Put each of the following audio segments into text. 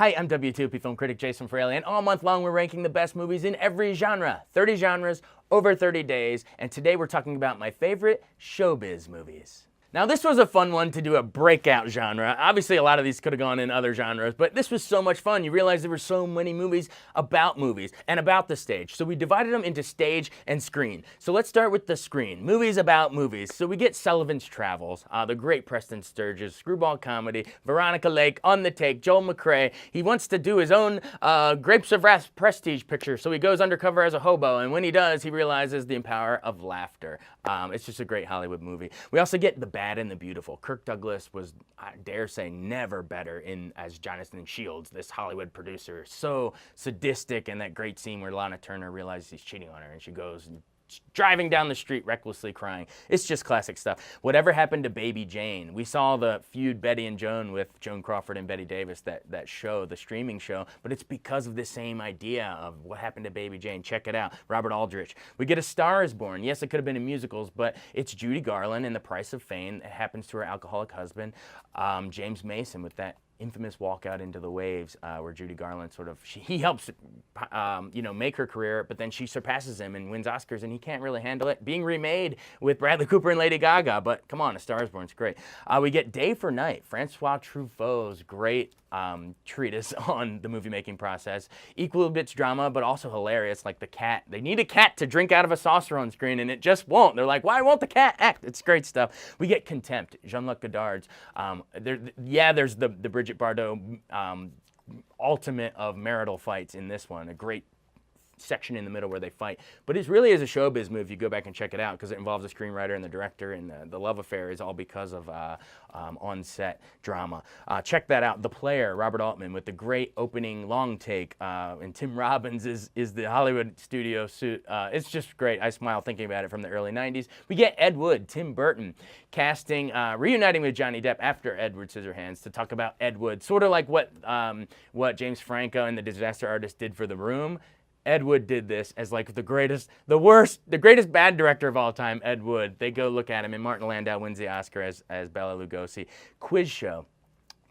Hi, I'm WTOP film critic Jason Fraley, and all month long we're ranking the best movies in every genre. 30 genres, over 30 days, and today we're talking about my favorite showbiz movies. Now this was a fun one to do a breakout genre. Obviously a lot of these could have gone in other genres, but this was so much fun. You realize there were so many movies and about the stage. So we divided them into stage and screen. So let's start with the screen. Movies about movies. So we get Sullivan's Travels, the great Preston Sturges, screwball comedy, Veronica Lake, On the Take, Joel McCrea. He wants to do his own Grapes of Wrath prestige picture, so he goes undercover as a hobo, and when he does, he realizes the power of laughter. It's just a great Hollywood movie. We also get The Bad and the Beautiful. Kirk Douglas was, I dare say, never better as Jonathan Shields, this Hollywood producer. So sadistic, and that great scene where Lana Turner realizes he's cheating on her, and she goes and driving down the street recklessly crying. It's just classic stuff. Whatever Happened to Baby Jane? We saw the feud Betty and Joan with Joan Crawford and Bette Davis, that show, the streaming show, but it's because of the same idea of what happened to Baby Jane. Check it out. Robert Aldrich. We get A Star is Born. Yes, it could have been in musicals, but it's Judy Garland in The Price of Fame. It happens to her alcoholic husband. James Mason with that infamous walkout into the waves, where Judy Garland he helps make her career, but then she surpasses him and wins Oscars, and he can't really handle it. Being remade with Bradley Cooper and Lady Gaga, but come on, A Star is Born is great. We get Day for Night, Francois Truffaut's great treatise on the movie making process. Equal bits drama, but also hilarious, like the cat. They need a cat to drink out of a saucer on screen, and it just won't. They're like, why won't the cat act? It's great stuff. We get Contempt, Jean-Luc Godard's. There's the Brigitte Bardot ultimate of marital fights in this one. A great section in the middle where they fight, but it really is a showbiz movie. You go back and check it out because it involves the screenwriter and the director, and the love affair is all because of on-set drama. Check that out. The Player, Robert Altman, with the great opening long take, and Tim Robbins is the Hollywood studio suit. It's just great. I smile thinking about it, from the early 90s. We get Ed Wood, Tim Burton casting, reuniting with Johnny Depp after Edward Scissorhands to talk about Ed Wood, sort of like what James Franco and The Disaster Artist did for The Room. Ed Wood did this as like the greatest bad director of all time, Ed Wood. They go look at him, and Martin Landau wins the Oscar as Bela Lugosi. Quiz Show.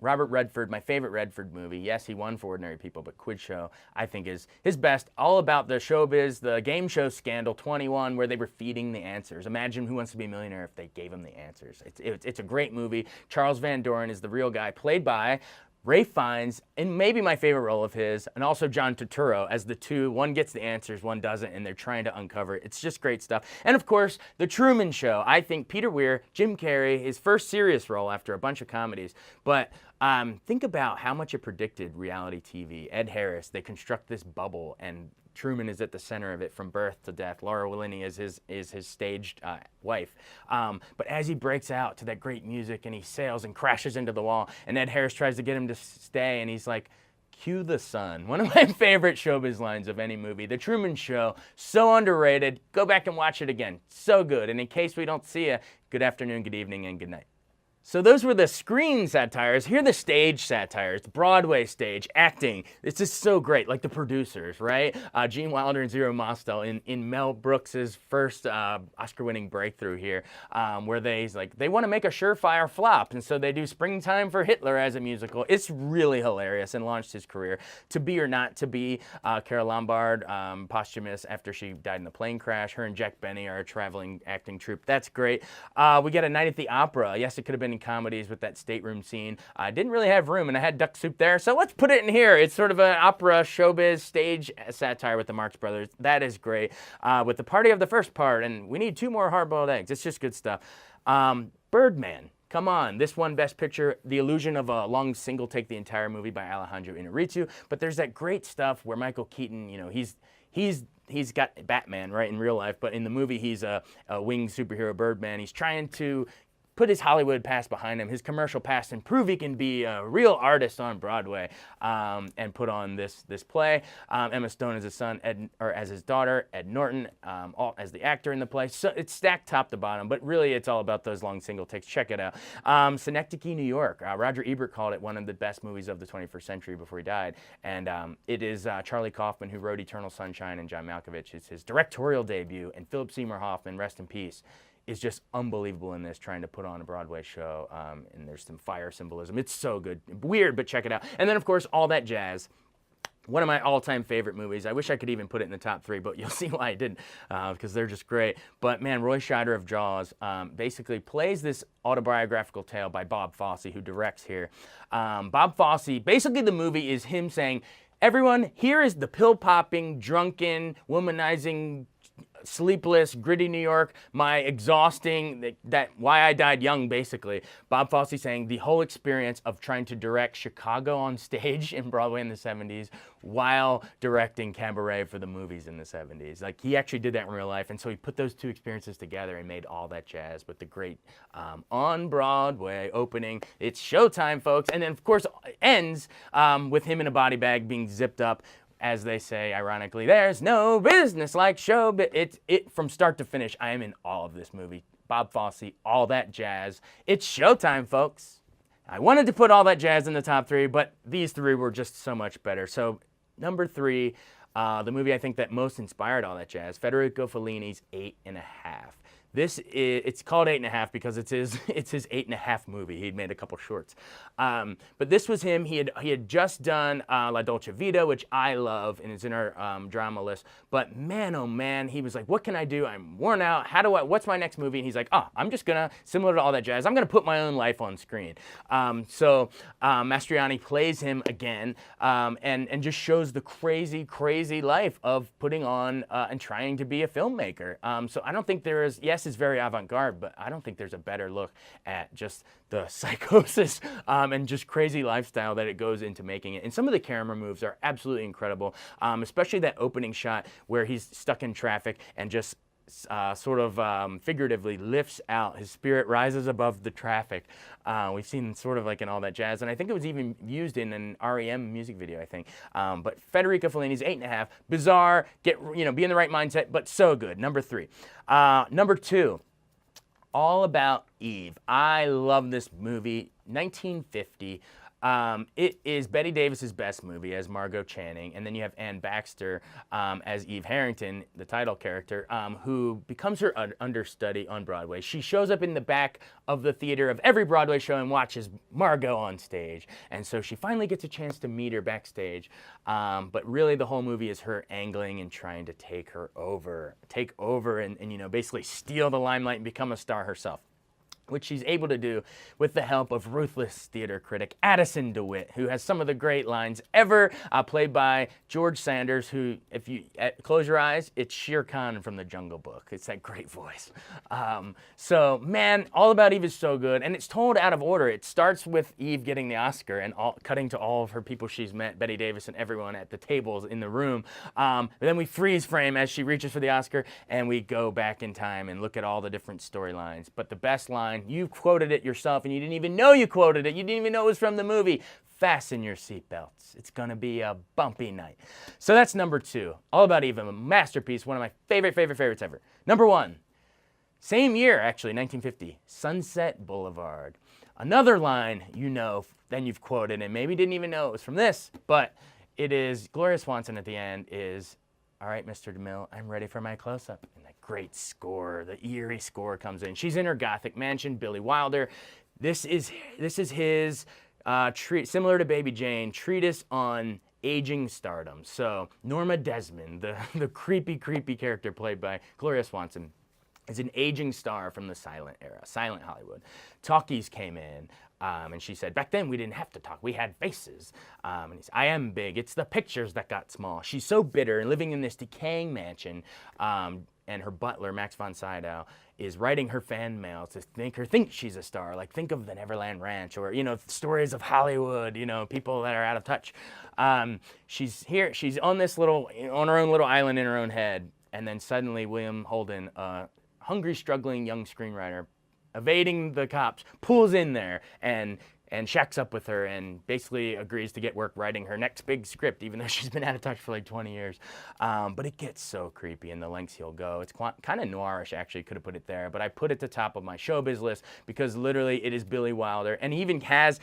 Robert Redford, my favorite Redford movie. Yes, he won for Ordinary People, but Quiz Show, I think, is his best. All about the showbiz, the game show scandal 21, where they were feeding the answers. Imagine Who Wants to Be a Millionaire if they gave him the answers. It's a great movie. Charles Van Doren is the real guy, played by Ralph Fiennes, and maybe my favorite role of his, and also John Turturro as the two. One gets the answers, one doesn't, and they're trying to uncover it. It's just great stuff. And of course, The Truman Show. I think Peter Weir, Jim Carrey, his first serious role after a bunch of comedies. But think about how much it predicted reality TV. Ed Harris, they construct this bubble, and Truman is at the center of it from birth to death. Laura Linney is his staged wife. But as he breaks out to that great music and he sails and crashes into the wall, and Ed Harris tries to get him to stay, and he's like, cue the sun. One of my favorite showbiz lines of any movie. The Truman Show, so underrated. Go back and watch it again. So good. And in case we don't see you, good afternoon, good evening, and good night. So those were the screen satires. Here are the stage satires, the Broadway stage, acting. It's just so great, like The Producers, right? Gene Wilder and Zero Mostel in Mel Brooks's first Oscar-winning breakthrough here, where they want to make a surefire flop, and so they do Springtime for Hitler as a musical. It's really hilarious and launched his career. To Be or Not to Be, Carole Lombard, posthumous after she died in the plane crash. Her and Jack Benny are a traveling acting troupe. That's great. We get A Night at the Opera. Yes, it could have been comedies with that stateroom scene. I didn't really have room, and I had duck soup there, so let's put it in here. It's sort of an opera showbiz stage satire with the Marx Brothers. That is great. With The Party of the First Part, and we need 2 more hard-boiled eggs. It's just good stuff. Birdman. Come on, this won Best Picture. The illusion of a long single take, the entire movie by Alejandro Inarritu. But there's that great stuff where Michael Keaton, he's got Batman, right, in real life, but in the movie he's a winged superhero Birdman. He's trying to put his Hollywood past behind him, his commercial past, and prove he can be a real artist on Broadway, and put on this play. Emma Stone as his son, as his daughter, Ed Norton as the actor in the play. So it's stacked top to bottom, but really it's all about those long single takes. Check it out. Synecdoche, New York. Roger Ebert called it one of the best movies of the 21st century before he died, and it is Charlie Kaufman, who wrote Eternal Sunshine, and John Malkovich. It's his directorial debut, and Philip Seymour Hoffman, rest in peace. is just unbelievable in this, trying to put on a Broadway show, and there's some fire symbolism. It's so good. Weird, but check it out. And then, of course, All That Jazz. One of my all-time favorite movies. I wish I could even put it in the top 3, but you'll see why I didn't, because they're just great. But man, Roy Scheider of Jaws basically plays this autobiographical tale by Bob Fosse, who directs here. Bob Fosse, basically the movie is him saying, everyone, here is the pill-popping, drunken, womanizing, sleepless, gritty New York, my exhausting, that why I died young, basically. Bob Fosse saying the whole experience of trying to direct Chicago on stage in Broadway in the 70s while directing Cabaret for the movies in the 70s. Like, he actually did that in real life, and so he put those two experiences together and made All That Jazz with the great on Broadway opening. It's showtime, folks. And then, of course, it ends with him in a body bag being zipped up. As they say, ironically, there's no business like show, but it from start to finish. I am in awe of this movie. Bob Fosse, All That Jazz. It's showtime, folks. I wanted to put All That Jazz in the top 3, but these 3 were just so much better. So number 3, the movie I think that most inspired All That Jazz, Federico Fellini's 8½. It's called 8½, because it's his 8½. movie. He'd made a couple shorts, but this was him. He had just done La Dolce Vita, which I love, and it's in our drama list. But man, oh man, he was like, "What can I do? I'm worn out. What's my next movie?" And he's like, "Oh, I'm just gonna, similar to All That Jazz, I'm gonna put my own life on screen." So Mastroianni plays him again, and just shows the crazy life of putting on and trying to be a filmmaker. So I don't think there is. Yes, it's very avant-garde, but I don't think there's a better look at just the psychosis and just crazy lifestyle that it goes into making it. And some of the camera moves are absolutely incredible, especially that opening shot where he's stuck in traffic and just sort of figuratively lifts out. His spirit rises above the traffic. We've seen sort of like in All That Jazz, and I think it was even used in an REM music video, I think. But Federico Fellini's 8½, bizarre, be in the right mindset, but so good. Number 3. Number 2, All About Eve. I love this movie, 1950. It is Bette Davis's best movie as Margot Channing, and then you have Anne Baxter as Eve Harrington, the title character, who becomes her understudy on Broadway. She shows up in the back of the theater of every Broadway show and watches Margot on stage, and so she finally gets a chance to meet her backstage, but really the whole movie is her angling and trying to take over and basically steal the limelight and become a star herself, which she's able to do with the help of ruthless theater critic Addison DeWitt, who has some of the great lines ever, played by George Sanders, who, if you close your eyes, it's Shere Khan from The Jungle Book. It's that great voice. So, man, All About Eve is so good, and it's told out of order. It starts with Eve getting the Oscar and cutting to all of her people she's met, Bette Davis and everyone at the tables in the room. Then we freeze frame as she reaches for the Oscar, and we go back in time and look at all the different storylines. But the best line, you quoted it yourself, and you didn't even know you quoted it. You didn't even know it was from the movie. Fasten your seatbelts. It's going to be a bumpy night. So that's number 2. All About Eve, a masterpiece, one of my favorites ever. Number 1, same year, actually, 1950, Sunset Boulevard. Another line then you've quoted, and maybe didn't even know it was from this, but it is Gloria Swanson at the end is, "All right, Mr. DeMille, I'm ready for my close-up." And that great score, the eerie score comes in. She's in her Gothic mansion, Billy Wilder. This is his, similar to Baby Jane, treatise on aging stardom. So Norma Desmond, the creepy character played by Gloria Swanson, is an aging star from the silent era, silent Hollywood. Talkies came in, and she said, "Back then we didn't have to talk, we had faces." And he said, "I am big, it's the pictures that got small." She's so bitter and living in this decaying mansion, and her butler, Max von Sydow, is writing her fan mail to think she's a star. Like, think of the Neverland Ranch, or, stories of Hollywood, people that are out of touch. She's here, she's on her own little island in her own head, and then suddenly William Holden, hungry, struggling young screenwriter, evading the cops, pulls in there and and shacks up with her and basically agrees to get work writing her next big script, even though she's been out of touch for like 20 years. But it gets so creepy in the lengths he'll go. It's kind of noirish, actually, could have put it there, but I put it at the top of my showbiz list because literally it is Billy Wilder, and he even has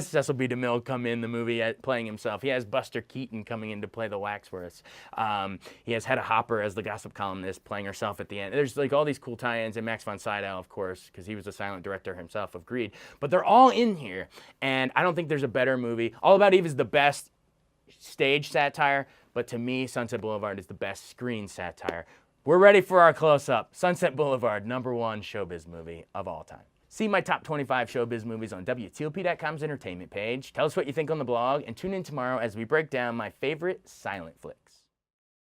Cecil B. DeMille come in the movie playing himself. He has Buster Keaton coming in to play the Waxworths. He has Hedda Hopper as the gossip columnist playing herself at the end. There's like all these cool tie-ins, and Max von Sydow, of course, because he was the silent director himself of Greed. But they're all in here. And I don't think there's a better movie. All About Eve is the best stage satire, but to me, Sunset Boulevard is the best screen satire. We're ready for our close-up. Sunset Boulevard, #1 showbiz movie of all time. See my top 25 showbiz movies on WTOP.com's entertainment page. Tell us what you think on the blog, and tune in tomorrow as we break down my favorite silent flicks.